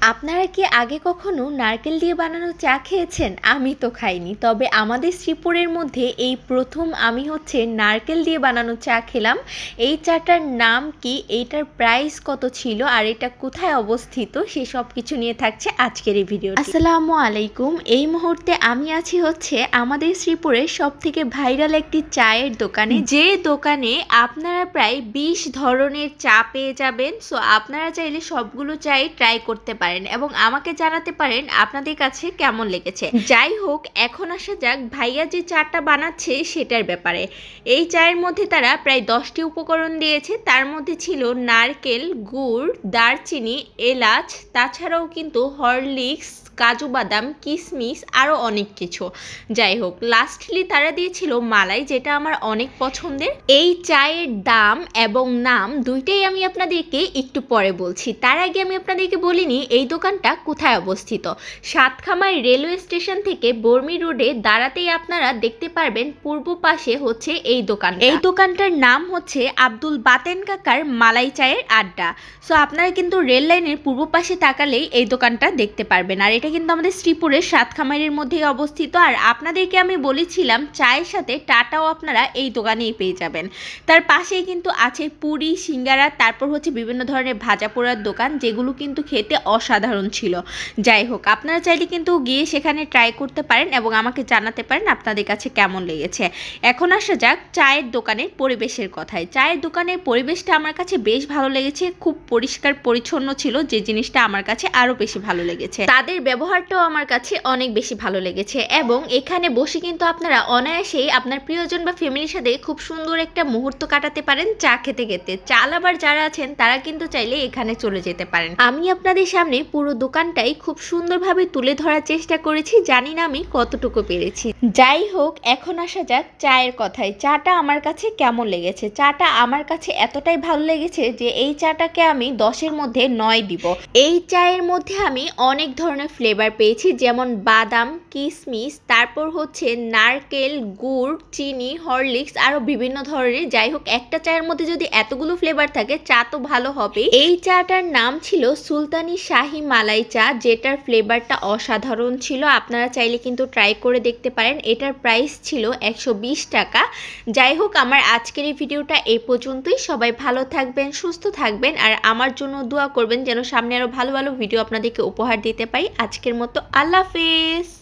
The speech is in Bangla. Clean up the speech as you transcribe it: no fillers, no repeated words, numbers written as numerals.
আপনারা কি আগে কখনো নারকেল দিয়ে বানানো চা খেয়েছেন? আমি তো খাইনি। তবে আমাদের শ্রীপুরের মধ্যে এই প্রথম আমি নারকেল দিয়ে বানানো চা খেলাম। এই চাটার নাম কি? এইটার প্রাইস কত ছিল? আর এটা কোথায় অবস্থিত? সেসব কিছু নিয়ে থাকছে আজকের এই ভিডিওটি। আসসালামু আলাইকুম। এই মুহূর্তে আমি আছি আমাদের শ্রীপুরের সবথেকে ভাইরাল একটি চায়ের দোকানে, যে দোকানে আপনারা প্রায় 20 ধরনের চা পেয়ে যাবেন। সো আপনারা চাইলে সবগুলো চাই ট্রাই করতে পারেন এবং আমাকে জানাতে পারেন আপনাদের কাছে কেমন লেগেছে। যাই হোক, এখন আসা যাক ভাইয়া যে চাটা বানাচ্ছে সেটার ব্যাপারে। এই চায়ের মধ্যে তারা প্রায় 10টি উপকরণ দিয়েছে। তার মধ্যে ছিল নারকেল, গুড়, দারচিনি, এলাচ, তাছাড়াও কিন্তু হরলিক্স, কাজু বাদাম, কিশমিশ, আরও অনেক কিছু। যাই হোক, লাস্টলি তারা দিয়েছিল মালাই, যেটা আমার অনেক পছন্দের। এই চায়ের দাম এবং নাম দুইটাই আমি আপনাদেরকে একটু পরে বলছি। তার আগে আমি আপনাদেরকে বলিনি এই দোকানটা কোথায় অবস্থিত। সাতখামাই রেলওয়ে স্টেশন থেকে বর্মি রোডে দাঁড়াতেই আপনারা দেখতে পারবেন পূর্ব পাশে এই দোকান। এই দোকানটার নাম আব্দুল বাতেন কাকার মালাই চায়ের আড্ডা। সো আপনারা কিন্তু রেল লাইনের পূর্ব পাশে তাকালেই এই দোকানটা দেখতে পারবেন। আর এটা কিন্তু আমাদের শ্রীপুরের সাতখামাইয়ের মধ্যেই অবস্থিত। আর আপনাদেরকে আমি বলেছিলাম চায়ের সাথে টাটাও আপনারা এই দোকানেই পেয়ে যাবেন। তার পাশেই কিন্তু আছে পুরি, সিঙ্গারা, তারপর বিভিন্ন ধরনের ভাজা পোড়ার দোকান, যেগুলো কিন্তু খেতে অসাধারণ ছিল। যাই হোক, আপনারা চাইলে কিন্তু গিয়ে সেখানে ট্রাই করতে পারেন এবং আমাকে জানাতে পারেন আপনাদের কাছে কেমন লেগেছে। এখন আসা যাক চায়ের দোকানের পরিবেশের কথায়। চায়ের দোকানের পরিবেশটা আমার কাছে বেশ ভালো লেগেছে। খুব পরিষ্কার পরিচ্ছন্ন ছিল, যে জিনিসটা আমার কাছে আরও বেশি ভালো লেগেছে। তাদের ব্যবহারটাও আমার কাছে অনেক বেশি ভালো লেগেছে এবং এখানে বসে কিন্তু আপনারা অনায়াসেই আপনার প্রিয়জন বা ফ্যামিলির সাথে খুব সুন্দর একটা মুহূর্ত কাটাতে পারেন চা খেতে খেতে। চা লাভার যারা আছেন তারা কিন্তু চাইলে এখানে চলে যেতে পারেন। আমি আপনাদের সামনে পুরো দোকানটাই খুব সুন্দরভাবে তুলে ধরার চেষ্টা করেছি, জানি না আমি কতটুকু পেরেছি। যাই হোক, এখন আসা যাক চায়ের কথায়। চাটা আমার কাছে কেমন লেগেছে? চাটা আমার কাছে এতটাই ভালো লেগেছে যে এই চাটাকে আমি 10-এর মধ্যে 9 দিব। এই চায়ের মধ্যে আমি অনেক ধরনের ফ্লেভার পেয়েছি, যেমন বাদাম, কিশমিশ, তারপর নারকেল, গুড়, চিনি, হরলিক্স, আরও বিভিন্ন ধরনের। যাই হোক, একটা চায়ের মধ্যে যদি এতগুলো ফ্লেভার থাকে, চা তো ভালো হবে। এই চাটার নাম ছিল সুলতানি শাহি মালাই চা, যেটার ফ্লেভারটা অসাধারণ ছিল। আপনারা চাইলে কিন্তু ট্রাই করে দেখতে পারেন। এটার প্রাইস ছিল 120 টাকা। যাই হোক, আমার আজকের এই ভিডিওটা এই পর্যন্তই। সবাই ভালো থাকবেন, সুস্থ থাকবেন, আর আমার জন্য দোয়া করবেন যেন সামনে আরও ভালো ভালো ভিডিও আপনাদেরকে উপহার দিতে পারি। আজকের মতো আল্লাহ হাফেজ।